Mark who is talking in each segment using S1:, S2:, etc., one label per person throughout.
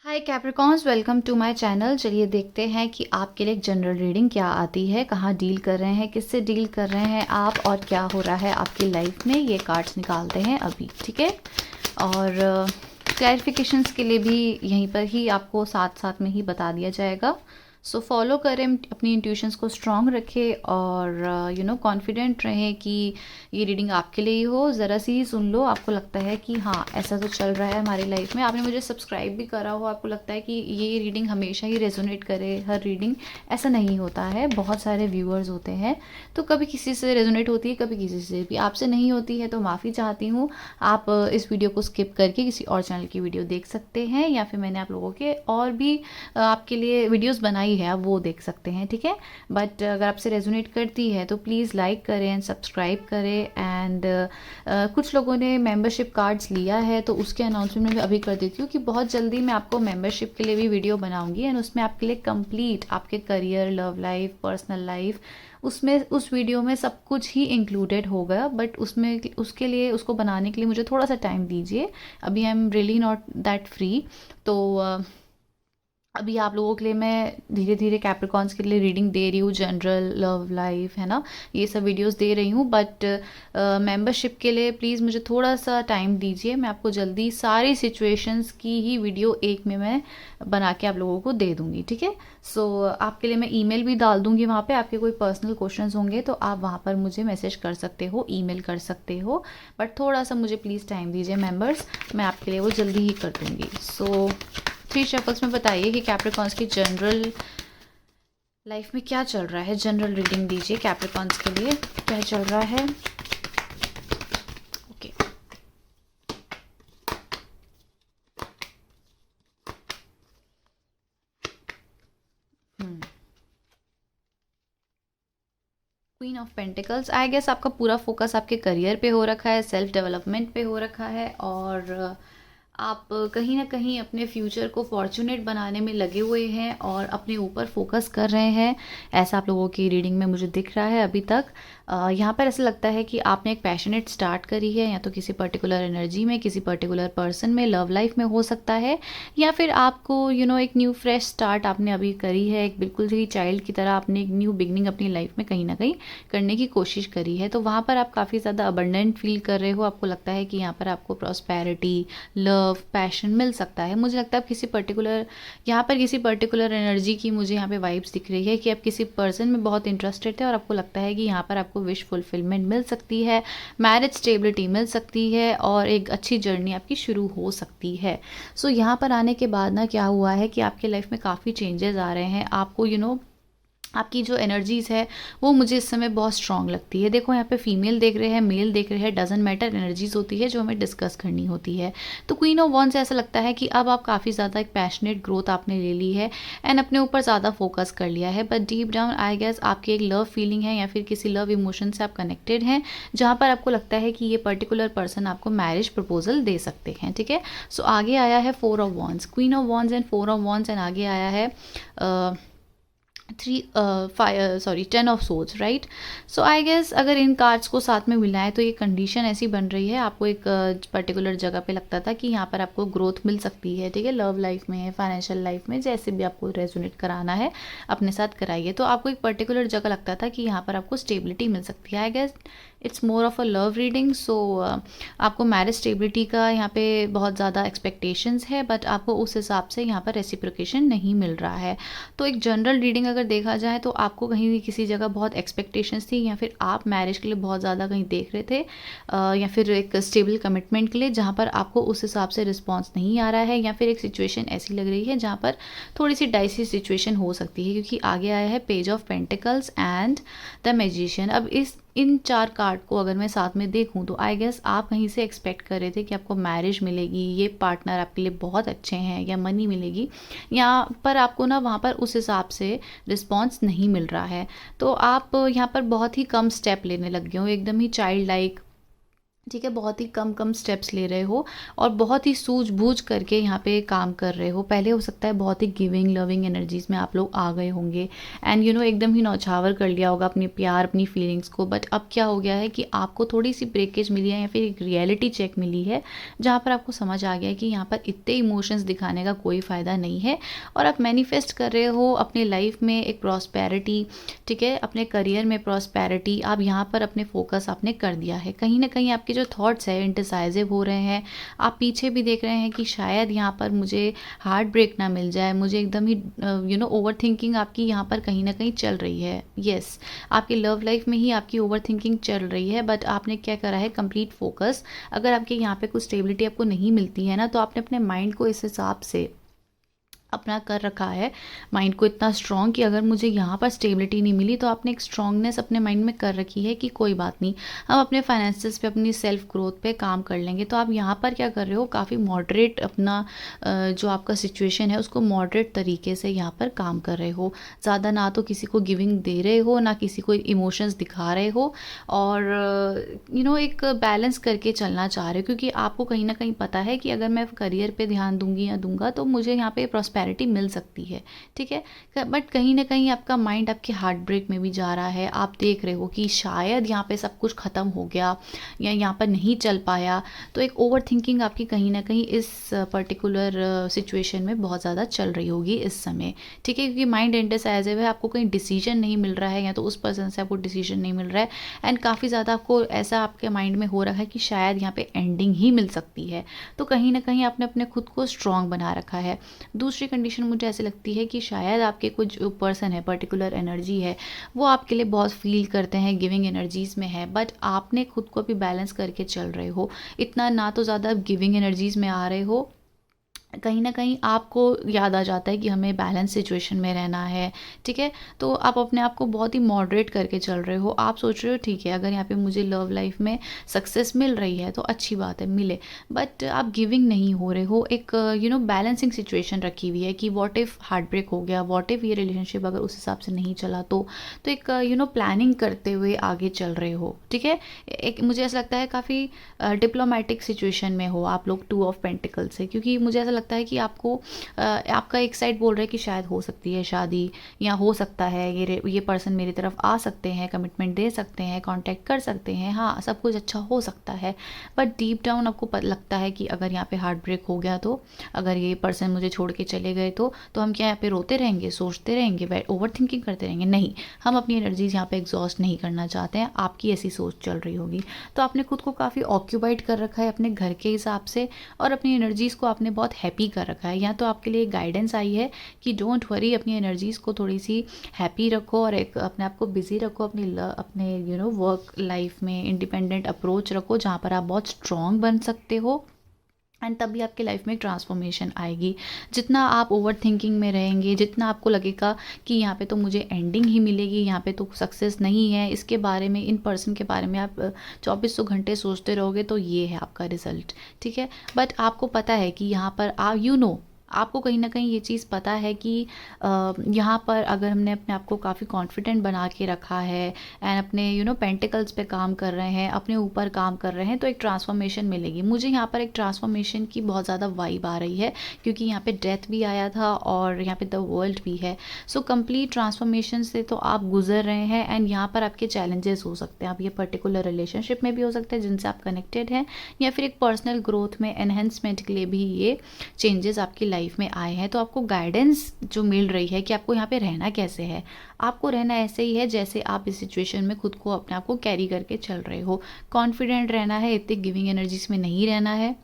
S1: Hi Capricorns, welcome to my channel. चलिए देखते हैं कि आपके लिए एक जनरल रीडिंग क्या आती है, कहाँ डील कर रहे हैं, किससे डील कर रहे हैं आप और क्या हो रहा है आपकी लाइफ में। ये कार्ड्स निकालते हैं अभी, ठीक है। और क्लैरिफिकेशंस के लिए भी यहीं पर ही आपको साथ साथ में ही बता दिया जाएगा। सो फॉलो करें, अपनी इंट्यूशंस को स्ट्रॉन्ग रखें और कॉन्फिडेंट रहें कि ये रीडिंग आपके लिए ही हो। ज़रा सी ही सुन लो, आपको लगता है कि हाँ ऐसा तो चल रहा है हमारी लाइफ में, आपने मुझे सब्सक्राइब भी करा हो, आपको लगता है कि ये रीडिंग हमेशा ही रेजोनेट करे हर रीडिंग, ऐसा नहीं होता है। बहुत सारे व्यूअर्स होते हैं, तो कभी किसी से रेजोनेट होती है, कभी किसी से भी। आपसे नहीं होती है तो माफ़ी चाहती हूँ। आप इस वीडियो को स्किप करके किसी और चैनल की वीडियो देख सकते हैं, या फिर मैंने आप लोगों के और भी आपके लिए वीडियोस बनाई है, आप वो देख सकते हैं, ठीक है। बट अगर आपसे रेजोनेट करती है तो प्लीज़ लाइक करें एंड सब्सक्राइब करें। एंड कुछ लोगों ने मेंबरशिप कार्ड्स लिया है, तो उसके अनाउंसमेंट मैं अभी कर देती हूँ कि बहुत जल्दी मैं आपको मेंबरशिप के लिए भी वीडियो बनाऊंगी एंड उसमें आपके लिए कंप्लीट आपके career, love life, personal life, उसमें उस वीडियो में सब कुछ ही इंक्लूडेड होगा। बट उसमें उसके लिए, उसको बनाने के लिए मुझे थोड़ा सा टाइम दीजिए। अभी I am really not that free. तो अभी आप लोगों के लिए मैं धीरे धीरे कैप्रिकॉन्स के लिए रीडिंग दे रही हूँ, जनरल, लव लाइफ, है ना, ये सब वीडियोस दे रही हूँ। बट मेंबरशिप के लिए प्लीज़ मुझे थोड़ा सा टाइम दीजिए। मैं आपको जल्दी सारी सिचुएशंस की ही वीडियो एक में मैं बना के आप लोगों को दे दूँगी, ठीक है। सो आपके लिए मैं ईमेल भी डाल दूँगी वहाँ पे। आपके कोई पर्सनल क्वेश्चंस होंगे तो आप वहाँ पर मुझे मैसेज कर सकते हो, ईमेल कर सकते हो। बट थोड़ा सा मुझे प्लीज़ टाइम दीजिए मेंबर्स, मैं आपके लिए वो जल्दी ही कर दूँगी। सो 3 शफल्स में बताइए कि कैप्रिकॉन्स की जनरल लाइफ में क्या चल रहा है। जनरल रीडिंग दीजिए कैप्रिकॉन्स के लिए, क्या चल रहा है। Okay, queen of pentacles. I guess आपका पूरा फोकस आपके करियर पे हो रखा है, सेल्फ डेवलपमेंट पे हो रखा है, और आप कहीं ना कहीं अपने फ्यूचर को फॉर्चुनेट बनाने में लगे हुए हैं और अपने ऊपर फोकस कर रहे हैं। ऐसा आप लोगों की रीडिंग में मुझे दिख रहा है अभी तक। यहाँ पर ऐसा लगता है कि आपने एक पैशनेट स्टार्ट करी है, या तो किसी पर्टिकुलर एनर्जी में, किसी पर्टिकुलर पर्सन में, लव लाइफ में हो सकता है, या फिर आपको एक न्यू फ्रेश स्टार्ट आपने अभी करी है। एक बिल्कुल ही चाइल्ड की तरह आपने एक न्यू बिगनिंग अपनी लाइफ में कहीं ना कहीं करने की कोशिश करी है। तो वहाँ पर आप काफ़ी ज़्यादा अबंडेंट फील कर रहे हो। आपको लगता है कि यहाँ पर आपको प्रॉस्पेरिटी, लव, पैशन मिल सकता है। मुझे लगता है आप किसी पर्टिकुलर, यहाँ पर किसी पर्टिकुलर एनर्जी की मुझे यहाँ पे वाइब्स दिख रही है कि आप किसी पर्सन में बहुत इंटरेस्टेड थे और आपको लगता है कि यहाँ पर आपको विश फुलफिलमेंट मिल सकती है, मैरिज स्टेबिलिटी मिल सकती है और एक अच्छी जर्नी आपकी शुरू हो सकती है। सो यहाँ पर आने के बाद ना क्या हुआ है कि आपके लाइफ में काफ़ी चेंजेस आ रहे हैं। आपको आपकी जो एनर्जीज़ है वो मुझे इस समय बहुत स्ट्रांग लगती है। देखो यहाँ पे फीमेल देख रहे हैं, मेल देख रहे हैं, डजंट मैटर, एनर्जीज होती है जो हमें डिस्कस करनी होती है। तो क्वीन ऑफ वॉन्ड्स से ऐसा लगता है कि अब आप काफ़ी ज़्यादा एक पैशनेट ग्रोथ आपने ले ली है एंड अपने ऊपर ज़्यादा फोकस कर लिया है। But deep down I guess आपकी एक लव फीलिंग है या फिर किसी लव इमोशन से आप कनेक्टेड हैं, जहाँ पर आपको लगता है कि ये पर्टिकुलर पर्सन आपको मैरिज प्रपोजल दे सकते हैं, ठीक है। सो आगे आया है 4 of wands, queen of wands and 4 of wands, and आगे आया है 10 of swords, right. So I guess अगर इन कार्ड्स को साथ में मिलाएं तो ये कंडीशन ऐसी बन रही है, आपको एक पर्टिकुलर जगह पे लगता था कि यहाँ पर आपको ग्रोथ मिल सकती है, ठीक है। लव लाइफ में, फाइनेंशियल लाइफ में, जैसे भी आपको रेजोनेट कराना है अपने साथ कराइए। तो आपको एक पर्टिकुलर जगह लगता था कि यहाँ पर आपको स्टेबिलिटी मिल सकती है। I guess it's more of a love reading. So आपको मैरिज स्टेबिलिटी का यहाँ पे बहुत ज़्यादा एक्सपेक्टेशंस है, बट आपको उस हिसाब से यहाँ पर रेसिप्रोकेशन नहीं मिल रहा है। तो एक जनरल रीडिंग अगर देखा जाए तो आपको कहीं भी किसी जगह बहुत एक्सपेक्टेशंस थी, या फिर आप मैरिज के लिए बहुत ज़्यादा कहीं देख रहे थे, या फिर एक स्टेबल कमिटमेंट के लिए, जहाँ पर आपको उस हिसाब से रिस्पॉन्स नहीं आ रहा है, या फिर एक सिचुएशन ऐसी लग रही है जहाँ पर थोड़ी सी डाइसी सिचुएशन हो सकती है, क्योंकि आगे आया है page of pentacles and the magician. अब इन 4 कार्ड को अगर मैं साथ में देखूं तो आई गेस आप कहीं से एक्सपेक्ट कर रहे थे कि आपको मैरिज मिलेगी, ये पार्टनर आपके लिए बहुत अच्छे हैं, या मनी मिलेगी, यहाँ पर आपको ना वहाँ पर उस हिसाब से रिस्पॉन्स नहीं मिल रहा है। तो आप यहाँ पर बहुत ही कम स्टेप लेने लग गए हो, एकदम ही चाइल्ड लाइक ठीक है, बहुत ही कम कम स्टेप्स ले रहे हो और बहुत ही सूझबूझ करके यहाँ पे काम कर रहे हो। पहले हो सकता है बहुत ही गिविंग लविंग एनर्जीज में आप लोग आ गए होंगे एंड एकदम ही नौछावर कर लिया होगा अपने प्यार अपनी फीलिंग्स को। बट अब क्या हो गया है कि आपको थोड़ी सी ब्रेकेज मिली है या फिर एक रियलिटी चेक मिली है, जहाँ पर आपको समझ आ गया है कि यहाँ पर इतने इमोशंस दिखाने का कोई फ़ायदा नहीं है और आप मैनिफेस्ट कर रहे हो अपने लाइफ में एक प्रॉस्पेरिटी। ठीक है, अपने करियर में प्रॉस्पेरिटी, आप यहाँ पर अपने फोकस आपने कर दिया है। कहीं ना कहीं आपके जो थॉट्स है इंडिसाइजिव हो रहे हैं, आप पीछे भी देख रहे हैं कि शायद यहाँ पर मुझे हार्ट ब्रेक ना मिल जाए, मुझे एकदम ही ओवर थिंकिंग आपकी यहाँ पर कहीं ना कहीं चल रही है। यस, आपकी लव लाइफ में ही आपकी ओवर थिंकिंग चल रही है, बट आपने क्या करा है, कंप्लीट फोकस। अगर आपके यहाँ पे कुछ स्टेबिलिटी आपको नहीं मिलती है ना, तो आपने अपने माइंड को इस हिसाब से अपना कर रखा है, माइंड को इतना स्ट्रॉन्ग कि अगर मुझे यहाँ पर स्टेबिलिटी नहीं मिली तो आपने एक स्ट्रॉन्गनेस अपने माइंड में कर रखी है कि कोई बात नहीं, हम अपने फाइनेंसेस पे अपनी सेल्फ ग्रोथ पे काम कर लेंगे। तो आप यहाँ पर क्या कर रहे हो, काफ़ी मॉडरेट अपना जो आपका सिचुएशन है उसको मॉडरेट तरीके से यहाँ पर काम कर रहे हो। ज़्यादा ना तो किसी को गिविंग दे रहे हो ना किसी को इमोशंस दिखा रहे हो, और एक बैलेंस करके चलना चाह रहे हो, क्योंकि आपको कहीं ना कहीं पता है कि अगर मैं करियर पे ध्यान दूंगी या दूंगा तो मुझे यहाँ पे प्रॉस्पेरिटी मिल सकती है। ठीक है, बट कहीं ना कहीं आपका माइंड आपके हार्ट ब्रेक में भी जा रहा है। आप देख रहे हो कि शायद यहाँ पे सब कुछ ख़त्म हो गया या यहाँ पर नहीं चल पाया, तो एक ओवर थिंकिंग आपकी कहीं ना कहीं इस पर्टिकुलर सिचुएशन में बहुत ज़्यादा चल रही होगी इस समय। ठीक है, क्योंकि माइंड इंडिसाइजिव है, आपको कहीं डिसीजन नहीं मिल रहा है या तो उस पर्सन से आपको डिसीजन नहीं मिल रहा है, एंड काफ़ी ज़्यादा आपको ऐसा आपके माइंड में हो रहा है कि शायद यहाँ पे एंडिंग ही मिल सकती है। तो कहीं ना कहीं आपने अपने खुद को स्ट्रॉन्ग बना रखा है। दूसरी कंडीशन मुझे ऐसे लगती है कि शायद आपके कुछ पर्सन है, पर्टिकुलर एनर्जी है, वो आपके लिए बहुत फील करते हैं, गिविंग एनर्जीज़ में है, बट आपने खुद को भी बैलेंस करके चल रहे हो। इतना ना तो ज़्यादा गिविंग एनर्जीज़ में आ रहे हो, कहीं ना कहीं आपको याद आ जाता है कि हमें बैलेंस सिचुएशन में रहना है। ठीक है, तो आप अपने आप को बहुत ही मॉडरेट करके चल रहे हो। आप सोच रहे हो ठीक है, अगर यहाँ पे मुझे लव लाइफ में सक्सेस मिल रही है तो अच्छी बात है, मिले, बट आप गिविंग नहीं हो रहे हो। एक बैलेंसिंग सिचुएशन रखी हुई है कि व्हाट इफ़ हार्ट ब्रेक हो गया, व्हाट इफ़ ये रिलेशनशिप अगर उस हिसाब से नहीं चला तो एक प्लानिंग करते हुए आगे चल रहे हो। ठीक है, एक मुझे ऐसा लगता है काफ़ी डिप्लोमेटिक सिचुएशन में हो आप लोग, 2 ऑफ पेंटिकल से, क्योंकि मुझे ऐसा लगता है कि आपको आपका एक साइड बोल रहा है कि शायद हो सकती है शादी, या हो सकता है ये पर्सन मेरी तरफ आ सकते हैं, कमिटमेंट दे सकते हैं, कांटेक्ट कर सकते हैं, हाँ सब कुछ अच्छा हो सकता है। बट डीप डाउन आपको लगता है कि अगर यहाँ पे हार्ट ब्रेक हो गया तो, अगर ये पर्सन मुझे छोड़ के चले गए तो हम क्या यहाँ पे रोते रहेंगे, सोचते रहेंगे, ओवर थिंकिंग करते रहेंगे? नहीं, हम अपनी एनर्जीज यहाँ पे एग्जॉस्ट नहीं करना चाहते हैं। आपकी ऐसी सोच चल रही होगी, तो आपने खुद को काफ़ी ऑक्यूपाइड कर रखा है अपने घर के हिसाब से, और अपनी एनर्जीज़ को आपने बहुत हैप्पी कर रखा है। या तो आपके लिए गाइडेंस आई है कि डोंट वरी, अपनी एनर्जीज़ को थोड़ी सी हैप्पी रखो और एक अपने आप को बिजी रखो, अपने वर्क लाइफ में इंडिपेंडेंट अप्रोच रखो, जहाँ पर आप बहुत स्ट्रॉन्ग बन सकते हो, एंड तभी आपके लाइफ में एक ट्रांसफॉर्मेशन आएगी। जितना आप ओवर थिंकिंग में रहेंगे, जितना आपको लगेगा कि यहाँ पे तो मुझे एंडिंग ही मिलेगी, यहाँ पे तो सक्सेस नहीं है, इसके बारे में, इन पर्सन के बारे में आप 2400 घंटे सोचते रहोगे, तो ये है आपका रिजल्ट। ठीक है, बट आपको पता है कि यहाँ पर आपको कहीं ना कहीं ये चीज़ पता है कि यहाँ पर अगर हमने अपने आप को काफ़ी कॉन्फिडेंट बना के रखा है एंड अपने पेंटिकल्स पे काम कर रहे हैं, अपने ऊपर काम कर रहे हैं, तो एक ट्रांसफॉर्मेशन मिलेगी। मुझे यहाँ पर एक ट्रांसफॉर्मेशन की बहुत ज़्यादा वाइब आ रही है, क्योंकि यहाँ पे डेथ भी आया था और यहाँ पे द वर्ल्ड भी है। सो कंप्लीट ट्रांसफॉर्मेशन से तो आप गुजर रहे हैं, एंड यहाँ पर आपके चैलेंजेस हो सकते हैं। आप ये पर्टिकुलर रिलेशनशिप में भी हो सकते हैं जिनसे आप कनेक्टेड हैं, या फिर एक पर्सनल ग्रोथ में एनहेंसमेंट के लिए भी ये चेंजेस आपकी लाइफ में आए हैं। तो आपको गाइडेंस जो मिल रही है कि आपको यहाँ पे रहना कैसे है, आपको रहना ऐसे ही है जैसे आप इस सिचुएशन में खुद को अपने आप को कैरी करके चल रहे हो। कॉन्फिडेंट रहना है, इतनी गिविंग एनर्जीज में नहीं रहना है।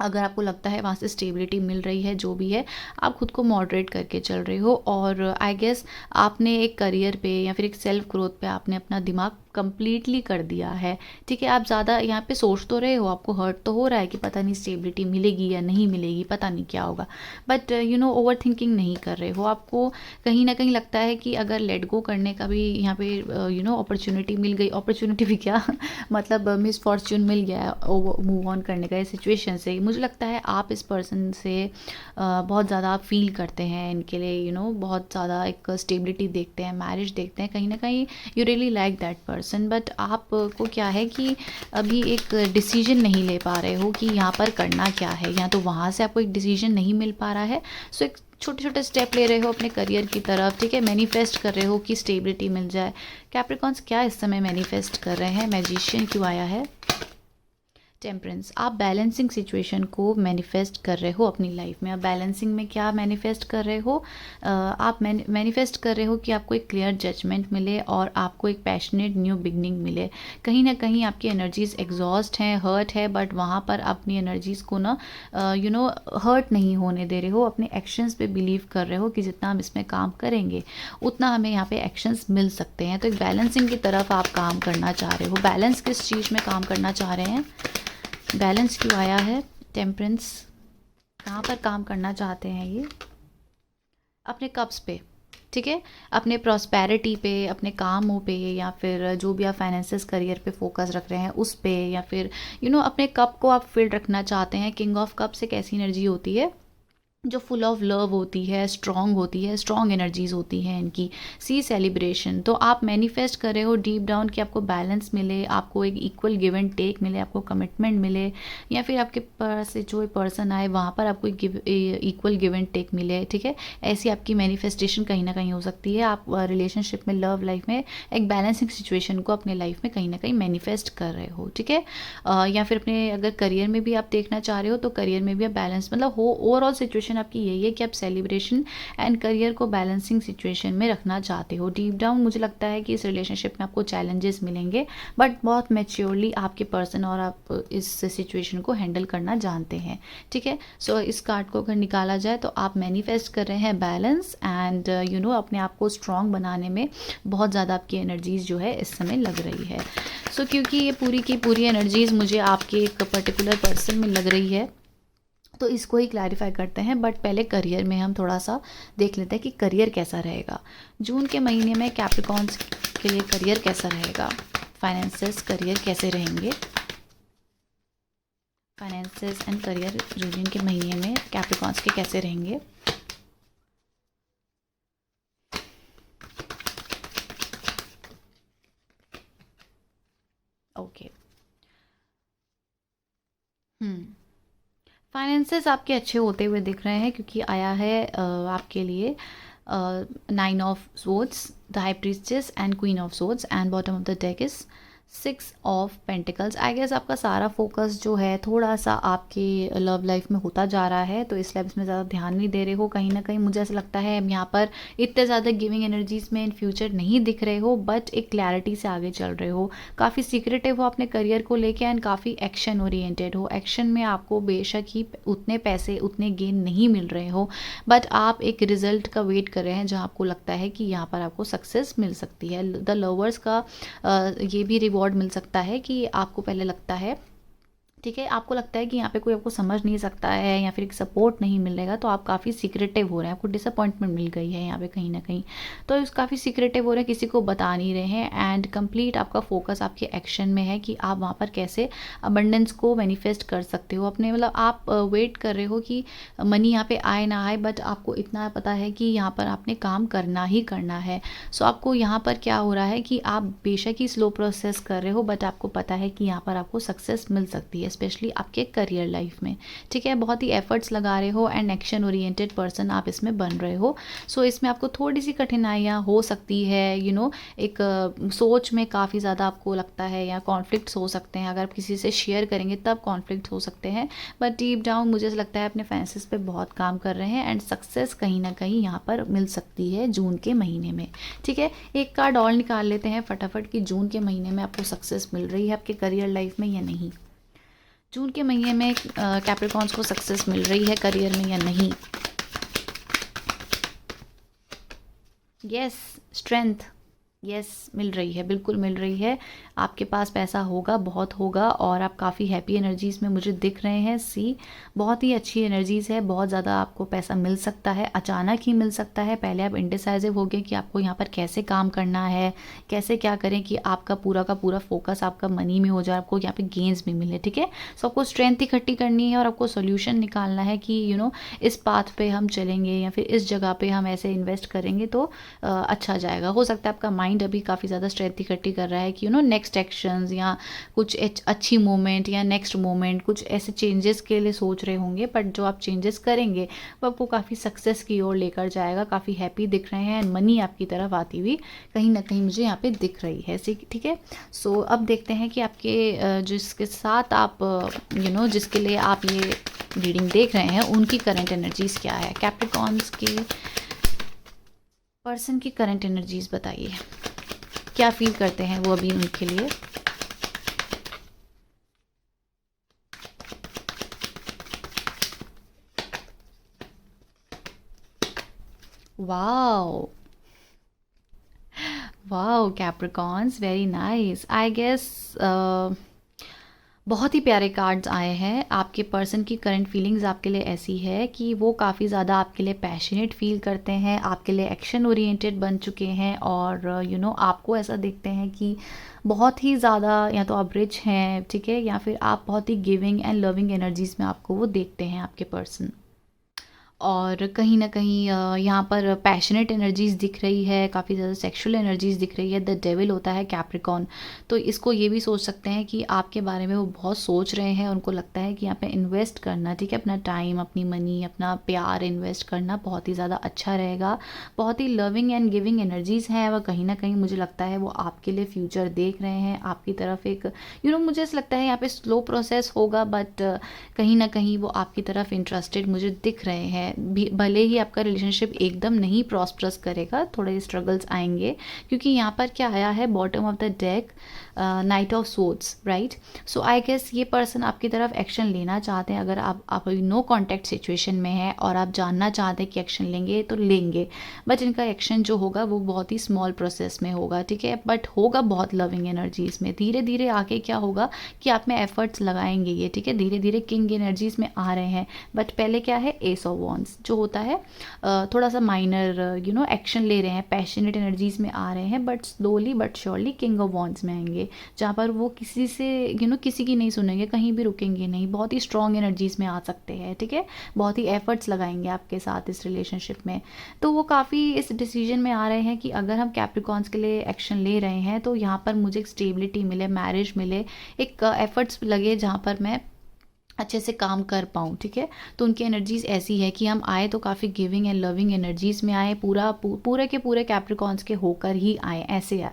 S1: अगर आपको लगता है वहाँ से स्टेबिलिटी मिल रही है, जो भी है, आप खुद को मॉडरेट करके चल रहे हो, और आई गेस आपने एक करियर पे या फिर एक सेल्फ ग्रोथ पे आपने अपना दिमाग कंप्लीटली कर दिया है। ठीक है, आप ज़्यादा यहाँ पे सोच तो रहे हो, आपको हर्ट तो हो रहा है कि पता नहीं स्टेबिलिटी मिलेगी या नहीं मिलेगी, पता नहीं क्या होगा, बट ओवर थिंकिंग नहीं कर रहे हो। आपको कहीं ना कहीं लगता है कि अगर लेट गो करने का भी यहाँ पे अपॉर्चुनिटी मिल गई, अपॉर्चुनिटी भी क्या मतलब मिस फॉर्च्यून मिल गया मूव ऑन करने का इस सिचुएशन से, मुझे लगता है आप इस पर्सन से बहुत ज़्यादा आप फील करते हैं, इनके लिए बहुत ज़्यादा एक स्टेबिलिटी देखते हैं, मैरिज देखते हैं, कहीं ना कहीं you really like that person. Person, but आपको क्या है कि अभी एक डिसीजन नहीं ले पा रहे हो कि यहाँ पर करना क्या है, या तो वहाँ से आपको एक डिसीजन नहीं मिल पा रहा है। सो एक छोटे छोटे स्टेप ले रहे हो अपने करियर की तरफ, ठीक है। मैनिफेस्ट कर रहे हो कि स्टेबिलिटी मिल जाए। कैप्रिकॉन्स क्या इस समय मैनिफेस्ट कर रहे हैं? मैजिशियन क्यों आया है? टेम्परेंस, आप बैलेंसिंग सिचुएशन को मैनिफेस्ट कर रहे हो अपनी लाइफ में। अब बैलेंसिंग में क्या मैनिफेस्ट कर रहे हो? आप मैनिफेस्ट कर रहे हो कि आपको एक क्लियर जजमेंट मिले और आपको एक पैशनेट न्यू बिगनिंग मिले। कहीं ना कहीं आपकी एनर्जीज एग्जॉस्ट हैं, हर्ट है, बट वहाँ पर अपनी एनर्जीज़ को ना हर्ट नहीं होने दे रहे हो। अपने एक्शंस पे बिलीव कर रहे हो कि जितना हम इसमें काम करेंगे उतना हमें यहाँ पे एक्शंस मिल सकते हैं। तो एक बैलेंसिंग की तरफ आप काम करना चाह रहे हो। बैलेंस किस चीज़ में काम करना चाह रहे हैं? बैलेंस क्यों आया है? टेम्परेंस, कहाँ पर काम करना चाहते हैं ये? अपने कप्स पे, ठीक है। अपने प्रॉस्पेरिटी पे, अपने कामों पे, या फिर जो भी आप फाइनेंसेस करियर पे फोकस रख रहे हैं उस पे, या फिर अपने कप को आप फिल रखना चाहते हैं। किंग ऑफ कप्स एक ऐसी एनर्जी होती है जो फुल ऑफ लव होती है, स्ट्रॉन्ग होती है, स्ट्रॉन्ग एनर्जीज होती हैं इनकी। सी सेलिब्रेशन, तो आप मैनिफेस्ट कर रहे हो डीप डाउन कि आपको बैलेंस मिले, आपको एक इक्वल गिव एंड टेक मिले, आपको कमिटमेंट मिले, या फिर आपके पास से जो पर्सन आए वहाँ पर आपको इक्वल गिव एंड टेक मिले, ठीक है। ऐसी आपकी मैनिफेस्टेशन कहीं ना कहीं हो सकती है। आप रिलेशनशिप में, लव लाइफ में एक बैलेंसिंग सिचुएशन को अपने लाइफ में कहीं ना कहीं मैनिफेस्ट कर रहे हो, ठीक है। या फिर अपने अगर करियर में भी आप देखना चाह रहे हो तो करियर में भी आप बैलेंस, मतलब हो ओवरऑल सिचुएशन आपकी यही है कि आप सेलिब्रेशन एंड करियर को बैलेंसिंग सिचुएशन में रखना चाहते हो। डीप डाउन मुझे लगता है कि इस रिलेशनशिप में आपको चैलेंजेस मिलेंगे, बट बहुत मैच्योरली आपके पर्सन और आप इस सिचुएशन को हैंडल करना जानते हैं, ठीक है। सो इस कार्ड को अगर निकाला जाए तो आप मैनिफेस्ट कर रहे हैं बैलेंस एंड अपने आप को स्ट्रांग बनाने में बहुत ज़्यादा आपकी एनर्जीज जो है इस समय लग रही है। सो क्योंकि ये पूरी की पूरी एनर्जीज मुझे आपके एक पर्टिकुलर पर्सन में लग रही है, तो इसको ही क्लैरिफाई करते हैं। बट पहले करियर में हम थोड़ा सा देख लेते हैं कि करियर कैसा रहेगा जून के महीने में। कैप्रिकॉन्स के लिए करियर कैसा रहेगा? फाइनेंसेस, करियर कैसे रहेंगे? फाइनेंसेस एंड करियर जून के महीने में कैप्रिकॉन्स के कैसे रहेंगे? ओके। फाइनेंसेस आपके अच्छे होते हुए दिख रहे हैं क्योंकि आया है आपके लिए 9 of swords, the high priestess and queen of swords, and bottom of the deck is 6 of pentacles. I guess आपका सारा फोकस जो है थोड़ा सा आपके लव लाइफ में होता जा रहा है, तो इसलिए आप इसमें ज़्यादा ध्यान नहीं दे रहे हो। कहीं ना कहीं मुझे ऐसा लगता है यहाँ पर इतने ज़्यादा गिविंग एनर्जीज में इन फ्यूचर नहीं दिख रहे हो, बट एक क्लैरिटी से आगे चल रहे हो। काफ़ी सीक्रेटिव हो अपने करियर को लेके एंड काफ़ी एक्शन ओरिएंटेड हो। एक्शन में आपको बेशक ही उतने पैसे, उतने गेन नहीं मिल रहे हो, बट आप एक रिजल्ट का वेट कर रहे हैं जहाँ आपको लगता है कि यहाँ पर आपको सक्सेस मिल सकती है। द लवर्स का ये भी रिवॉर्ड मिल सकता है कि आपको पहले लगता है, ठीक है, आपको लगता है कि यहाँ पे कोई आपको समझ नहीं सकता है या फिर एक सपोर्ट नहीं मिलेगा, तो आप काफ़ी सीक्रेटिव हो रहे हैं, आपको डिसअपॉइंटमेंट मिल गई है यहाँ पे कहीं ना कहीं, तो इस काफ़ी सीक्रेटिव हो रहे हैं, किसी को बता नहीं रहे हैं। एंड कंप्लीट आपका फोकस आपके एक्शन में है कि आप वहाँ पर कैसे अबंडेंस को मैनिफेस्ट कर सकते हो अपने, मतलब आप वेट कर रहे हो कि मनी यहाँ पे आए ना आए, बट आपको इतना पता है कि यहाँ पर आपने काम करना ही करना है। सो आपको यहाँ पर क्या हो रहा है कि आप बेशक ही स्लो प्रोसेस कर रहे हो, बट आपको पता है कि यहाँ पर आपको सक्सेस मिल सकती है, स्पेशली आपके करियर लाइफ में, ठीक है। बहुत ही एफर्ट्स लगा रहे हो एंड एक्शन ओरिएंटेड पर्सन आप इसमें बन रहे हो। सो इसमें आपको थोड़ी सी कठिनाइयाँ हो सकती है, एक सोच में काफ़ी ज़्यादा आपको लगता है, या कॉन्फ्लिक्ट्स हो सकते हैं, अगर आप किसी से शेयर करेंगे तब कॉन्फ्लिक्ट हो सकते हैं, बट डीप डाउन मुझे लगता है अपने फाइनेंसेस पे बहुत काम कर रहे हैं एंड सक्सेस कहीं ना कहीं यहाँ पर मिल सकती है जून के महीने में, ठीक है। एक कार्ड और निकाल लेते हैं फटाफट कि जून के महीने में आपको सक्सेस मिल रही है आपके करियर लाइफ में या नहीं। जून के महीने में कैप्रिकॉन्स को सक्सेस मिल रही है करियर में या नहीं? यस, स्ट्रेंथ, यस, मिल रही है, बिल्कुल मिल रही है। आपके पास पैसा होगा, बहुत होगा, और आप काफ़ी हैप्पी एनर्जीज़ में मुझे दिख रहे हैं। सी, बहुत ही अच्छी एनर्जीज़ है, बहुत ज़्यादा आपको पैसा मिल सकता है, अचानक ही मिल सकता है। पहले आप इंडिसाइजिव हो गए कि आपको यहाँ पर कैसे काम करना है, कैसे क्या करें कि आपका पूरा का पूरा फोकस आपका मनी में हो जाए, आपको यहाँ पे गेंस भी मिले, ठीक है। सो आपको स्ट्रेंथ इकट्ठी करनी है और आपको सोल्यूशन निकालना है कि इस पाथ पे हम चलेंगे या फिर इस जगह पे हम ऐसे इन्वेस्ट करेंगे तो अच्छा जाएगा। हो सकता है आपका माइंड माइंड अभी काफ़ी ज़्यादा स्ट्रेंथ इकट्ठी कर रहा है कि नेक्स्ट एक्शंस या कुछ अच्छी मोमेंट या नेक्स्ट मोमेंट कुछ ऐसे चेंजेस के लिए सोच रहे होंगे, बट जो आप चेंजेस करेंगे वो आपको काफ़ी सक्सेस की ओर लेकर जाएगा। काफ़ी हैप्पी दिख रहे हैं, मनी आपकी तरफ आती हुई कहीं ना कहीं मुझे यहाँ पे दिख रही है। ठीक है, सो अब देखते हैं कि आपके जिसके साथ आप जिसके लिए आप ये रीडिंग देख रहे हैं उनकी करंट एनर्जीज क्या है। कैप्रिकॉन्स के पर्सन की करंट एनर्जीज बताइए, क्या फील करते हैं वो अभी उनके लिए। Wow wow Capricorns, very nice. I guess बहुत ही प्यारे कार्ड्स आए हैं। आपके पर्सन की करंट फीलिंग्स आपके लिए ऐसी है कि वो काफ़ी ज़्यादा आपके लिए पैशनेट फील करते हैं, आपके लिए एक्शन ओरिएंटेड बन चुके हैं, और आपको ऐसा देखते हैं कि बहुत ही ज़्यादा या तो आप रिच हैं, ठीक है, या फिर आप बहुत he giving and loving energies में आपको वो देखते हैं आपके पर्सन। और कहीं न कहीं यहाँ पर पैशनेट एनर्जीज़ दिख रही है, काफ़ी ज़्यादा सेक्सुअल एनर्जीज़ दिख रही है। द डेविल होता है कैप्रिकॉर्न, तो इसको ये भी सोच सकते हैं कि आपके बारे में वो बहुत सोच रहे हैं। उनको लगता है कि यहाँ पे इन्वेस्ट करना, ठीक है, अपना टाइम, अपनी मनी, अपना प्यार इन्वेस्ट करना बहुत ही ज़्यादा अच्छा रहेगा। बहुत ही लविंग एंड गिविंग एनर्जीज़ हैं, वह कहीं न कहीं मुझे लगता है वो आपके लिए फ्यूचर देख रहे हैं। आपकी तरफ एक मुझे ऐसा लगता है यहाँ पे स्लो प्रोसेस होगा, बट कहीं न कहीं वो आपकी तरफ इंटरेस्टेड मुझे दिख रहे हैं। भले ही आपका रिलेशनशिप एकदम नहीं प्रॉस्परस करेगा, थोड़े स्ट्रगल्स आएंगे, क्योंकि यहाँ पर क्या आया है, bottom of the deck, knight of swords, right. So I guess ये पर्सन आपकी तरफ एक्शन लेना चाहते हैं। अगर आप नो कॉन्टैक्ट सिचुएशन में है और आप जानना चाहते हैं कि एक्शन लेंगे तो लेंगे, बट इनका एक्शन जो होगा वो बहुत ही स्मॉल प्रोसेस में होगा, ठीक है, बट होगा बहुत लविंग एनर्जीज में। धीरे धीरे आके क्या होगा कि आप में एफर्ट्स लगाएंगे ये, ठीक है, धीरे धीरे किंग एनर्जीज में आ रहे हैं। बट पहले क्या है, एस ऑफ वॉन्ड्स जो होता है थोड़ा सा माइनर एक्शन ले रहे हैं, पैशनेट एनर्जीज में आ रहे हैं, but slowly but surely king of wands में आएंगे, जहाँ पर वो किसी से किसी की नहीं सुनेंगे, कहीं भी रुकेंगे नहीं, बहुत ही स्ट्रॉन्ग एनर्जीज में आ सकते हैं, ठीक है, बहुत ही एफर्ट्स लगाएंगे आपके साथ इस रिलेशनशिप में। तो वो काफ़ी इस डिसीजन में आ रहे हैं कि अगर हम कैप्रिकॉन्स के लिए एक्शन ले रहे हैं तो यहाँ पर मुझे एक स्टेबिलिटी मिले, मैरिज मिले, एक एफर्ट्स लगे जहाँ पर मैं अच्छे से काम कर पाऊँ, ठीक है। तो उनकी एनर्जीज़ ऐसी है कि हम आए तो काफ़ी गिविंग एंड लविंग एनर्जीज़ में आए, पूरे के पूरे कैप्रिकॉन्स के होकर ही आए,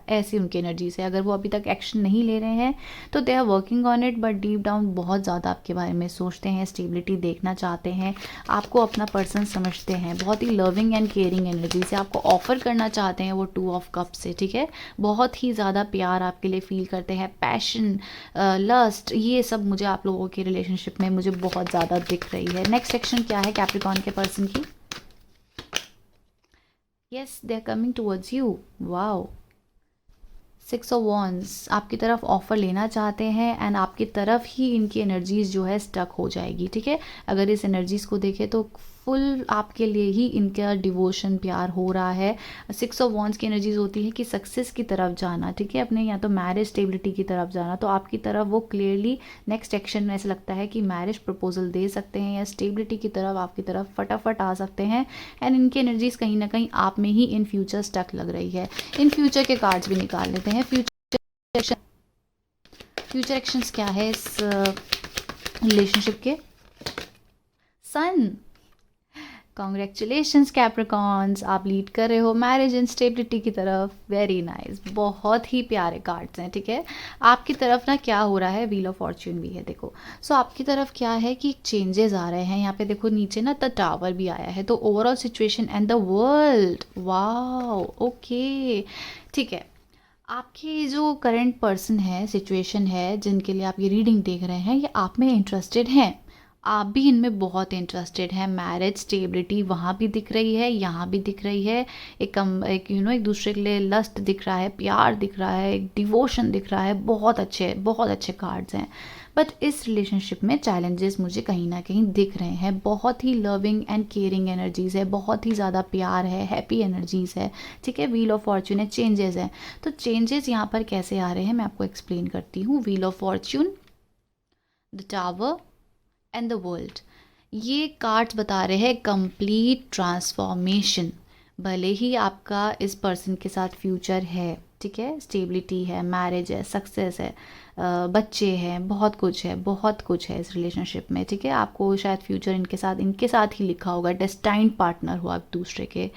S1: ऐसे उनकी एनर्जीज़ है। अगर वो अभी तक एक्शन नहीं ले रहे हैं तो they are working on it, but deep down बहुत ज़्यादा आपके बारे में सोचते हैं, स्टेबिलिटी देखना चाहते हैं, आपको अपना पर्सन समझते हैं, बहुत ही लविंग एंड केयरिंग एनर्जी से आपको ऑफर करना चाहते हैं वो 2 ऑफ कप से, ठीक है। बहुत ही ज़्यादा प्यार आपके लिए फील करते हैं, पैशन, लस्ट, ये सब मुझे आप लोगों के रिलेशनशिप में मुझे बहुत ज़्यादा दिख रही है। नेक्स्ट सेक्शन क्या है कैप्रिकॉर्न के पर्सन की? Yes, they are coming towards you. Wow, 6 of wands आपकी तरफ ऑफर लेना चाहते हैं, एंड आपकी तरफ ही इनकी एनर्जीज जो है स्टक हो जाएगी, ठीक है। अगर इस एनर्जीज को देखें तो फुल आपके लिए ही इनका डिवोशन, प्यार हो रहा है। 6 ऑफ वॉन्ड्स की एनर्जीज होती है कि सक्सेस की तरफ जाना, ठीक है, अपने या तो मैरिज स्टेबिलिटी की तरफ जाना, तो आपकी तरफ वो क्लियरली नेक्स्ट एक्शन में ऐसा लगता है कि मैरिज प्रपोजल दे सकते हैं या स्टेबिलिटी की तरफ आपकी तरफ फटाफट आ सकते हैं। एंड इनकी एनर्जीज कहीं ना कहीं आप में ही इन फ्यूचर स्टक लग रही है। इन फ्यूचर के कार्ड्स भी निकाल लेते हैं। फ्यूचर एक्शंस क्या है इस रिलेशनशिप के? सन, कॉन्ग्रेचुलेशंस कैप्रिकॉन्स, आप लीड कर रहे हो मैरिज एंड स्टेबिलिटी की तरफ। वेरी नाइस, बहुत ही प्यारे कार्ड्स हैं, ठीक है। आपकी तरफ ना क्या हो रहा है, व्हील ऑफ फॉर्च्यून भी है, देखो। सो आपकी तरफ क्या है कि चेंजेस आ रहे हैं, यहाँ पे देखो नीचे ना द टावर भी आया है, तो overall situation and the world, wow, okay, ठीक है। आपके जो करंट पर्सन है, सिचुएशन है, जिनके लिए आप ये रीडिंग देख रहे हैं, ये आप में इंटरेस्टेड हैं, आप भी इनमें बहुत इंटरेस्टेड हैं। मैरिज स्टेबिलिटी वहाँ भी दिख रही है, यहाँ भी दिख रही है। एक एक दूसरे के लिए लस्ट दिख रहा है, प्यार दिख रहा है, एक डिवोशन दिख रहा है। बहुत अच्छे कार्ड्स हैं। बट इस रिलेशनशिप में चैलेंजेस मुझे कहीं ना कहीं दिख रहे हैं। बहुत ही लविंग एंड केयरिंग एनर्जीज़ है, बहुत ही ज़्यादा प्यार है, हैप्पी एनर्जीज़ है, ठीक है। व्हील ऑफ फॉर्च्यून है, चेंजेस हैं। तो चेंजेस यहाँ पर कैसे आ रहे हैं मैं आपको एक्सप्लेन करती हूँ। Wheel of Fortune, the tower and the world, ये कार्ड्स बता रहे हैं कंप्लीट ट्रांसफॉर्मेशन। भले ही आपका इस पर्सन के साथ फ्यूचर है, ठीक है, स्टेबिलिटी है, मैरिज है, सक्सेस है, बच्चे हैं, बहुत कुछ है, बहुत कुछ है इस रिलेशनशिप में, ठीक है। आपको शायद फ्यूचर इनके साथ ही लिखा होगा, डेस्टाइन्ड पार्टनर हो आप दूसरे के।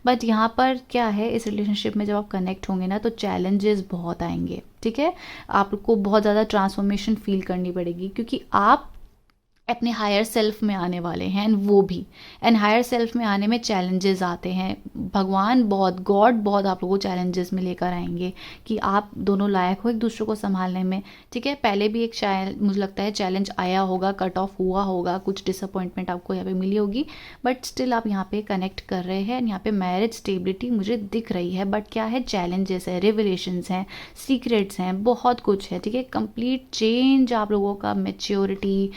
S1: बट यहाँ पर क्या है, इस रिलेशनशिप में जब आप कनेक्ट होंगे ना तो चैलेंजेस बहुत आएंगे, ठीक है। आपको बहुत ज़्यादा ट्रांसफॉर्मेशन फील करनी पड़ेगी, क्योंकि आप अपने हायर सेल्फ में आने वाले हैं, एंड वो भी, एंड हायर सेल्फ में आने में चैलेंजेस आते हैं। भगवान बहुत, गॉड बहुत आप लोगों को चैलेंजेस में लेकर आएंगे कि आप दोनों लायक हो एक दूसरे को संभालने में, ठीक है। पहले भी एक शायद मुझे लगता है चैलेंज आया होगा, कट ऑफ हुआ होगा, कुछ डिसअपॉइंटमेंट आपको यहाँ पे मिली होगी, बट स्टिल आप यहाँ पे कनेक्ट कर रहे हैं। यहाँ पे मैरिज स्टेबिलिटी मुझे दिख रही है, बट क्या है, चैलेंजेस है, रिविलेशंस हैं, सीक्रेट्स हैं, बहुत कुछ है, ठीक है। कंप्लीट चेंज आप लोगों का, मेच्योरिटी,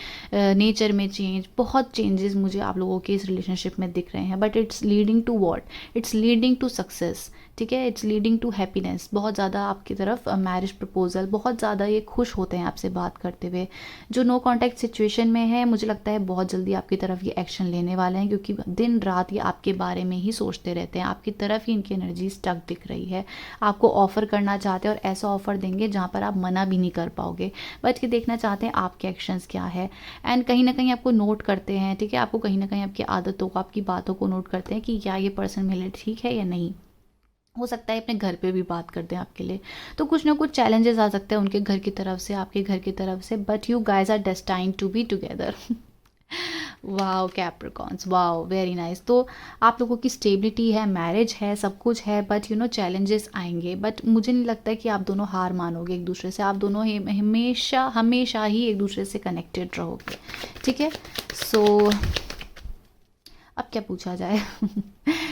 S1: नेचर में चेंज, बहुत चेंजेस मुझे आप लोगों के इस रिलेशनशिप में दिख रहे हैं। But it's leading to what, it's leading to success, ठीक है। It's leading to happiness. बहुत ज़्यादा आपकी तरफ मैरिज प्रपोजल, बहुत ज़्यादा ये खुश होते हैं आपसे बात करते हुए। जो नो कॉन्टैक्ट सिचुएशन में है, मुझे लगता है बहुत जल्दी आपकी तरफ ये एक्शन लेने वाले हैं, क्योंकि दिन रात ये आपके बारे में ही सोचते रहते हैं, आपकी तरफ ही इनकी एनर्जी स्टक दिख रही है। आपको ऑफर करना चाहते हैं, और ऐसा ऑफर देंगे जहाँ पर आप मना भी नहीं कर पाओगे, बट ये देखना चाहते हैं आपके एक्शंस क्या है। एंड कहीं ना कहीं आपको नोट करते हैं, ठीक है। आपको कहीं ना कहीं आपकी आदतों को, आपकी बातों को नोट करते हैं कि क्या ये पर्सन मेरे लिए ठीक है या नहीं। हो सकता है अपने घर पे भी बात करते हैं आपके लिए, तो कुछ ना कुछ चैलेंजेस आ सकते हैं उनके घर की तरफ से, आपके घर की तरफ से, but you guys are destined to be together. Wow Capricorns, wow very nice. तो आप लोगों की स्टेबिलिटी है, मैरिज है, सब कुछ है, बट चैलेंजेस आएंगे, बट मुझे नहीं लगता है कि आप दोनों हार मानोगे एक दूसरे से। आप दोनों हमेशा हमेशा ही एक दूसरे से कनेक्टेड रहोगे, ठीक है। सो अब क्या पूछा जाए।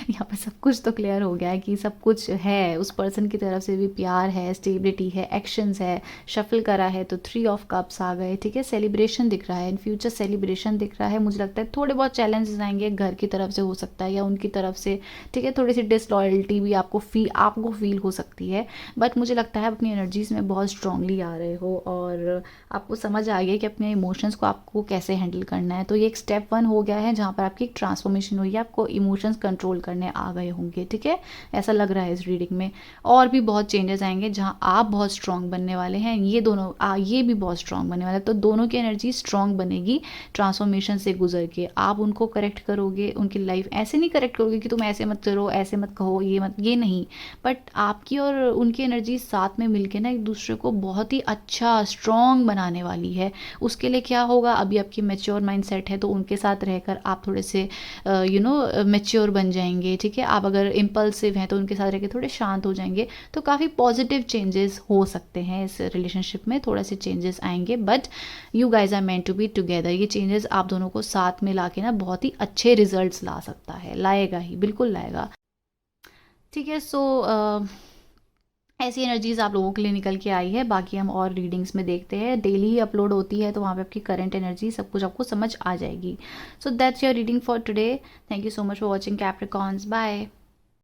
S1: यहाँ पर सब कुछ तो क्लियर हो गया है कि सब कुछ है, उस पर्सन की तरफ से भी प्यार है, स्टेबिलिटी है, एक्शंस है, शफल करा है तो 3 ऑफ कप्स आ गए, ठीक है। सेलिब्रेशन दिख रहा है, इन फ्यूचर सेलिब्रेशन दिख रहा है। मुझे लगता है थोड़े बहुत चैलेंजेस आएंगे, घर की तरफ से हो सकता है या उनकी तरफ से, ठीक है। थोड़ी सी डिसलॉयल्टी भी आपको फील हो सकती है, बट मुझे लगता है अपनी एनर्जीज में बहुत स्ट्रांगली आ रहे हो, और आपको समझ आ गया कि अपने इमोशंस को आपको कैसे हैंडल करना है। तो ये एक स्टेप 1 हो गया है, जहाँ पर आपकी एक ट्रांसफॉर्मेशन हुई है, आपको इमोशंस कंट्रोल करने आ गए होंगे, ठीक है। ऐसा लग रहा है इस रीडिंग में। और भी बहुत चेंजेस आएंगे, जहाँ आप बहुत स्ट्रांग बनने वाले हैं, ये दोनों ये भी बहुत स्ट्रांग बनने वाले हैं। तो दोनों की एनर्जी स्ट्रांग बनेगी ट्रांसफॉर्मेशन से गुजर के। आप उनको करेक्ट करोगे, उनकी लाइफ ऐसे नहीं करेक्ट करोगे कि तुम ऐसे मत करो, ऐसे मत कहो, ये नहीं, बट आपकी और उनकी एनर्जी साथ में मिलके ना एक दूसरे को बहुत ही अच्छा स्ट्रांग बनाने वाली है। उसके लिए क्या होगा, अभी आपकी मेच्योर माइंडसेट है, तो उनके साथ रहकर आप थोड़े से मेच्योर बन जाएंगे, ठीक है। आप अगर इम्पल्सिव हैं तो उनके साथ रहकर थोड़े शांत हो जाएंगे। तो काफ़ी पॉजिटिव चेंजेस हो सकते हैं इस रिलेशनशिप में, थोड़े से चेंजेस आएंगे, but you guys are meant to be together. ये चेंजेस आप दोनों को साथ में ला के ना बहुत ही अच्छे रिजल्ट्स ला सकता है, लाएगा ही, बिल्कुल लाएगा, ठीक है। सो ऐसी एनर्जीज आप लोगों के लिए निकल के आई है। बाकी हम और रीडिंग्स में देखते हैं, डेली ही अपलोड होती है, तो वहाँ पे आपकी करंट एनर्जी सब कुछ आपको समझ आ जाएगी। So that's your reading for today. Thank you so much for watching Capricorns, bye.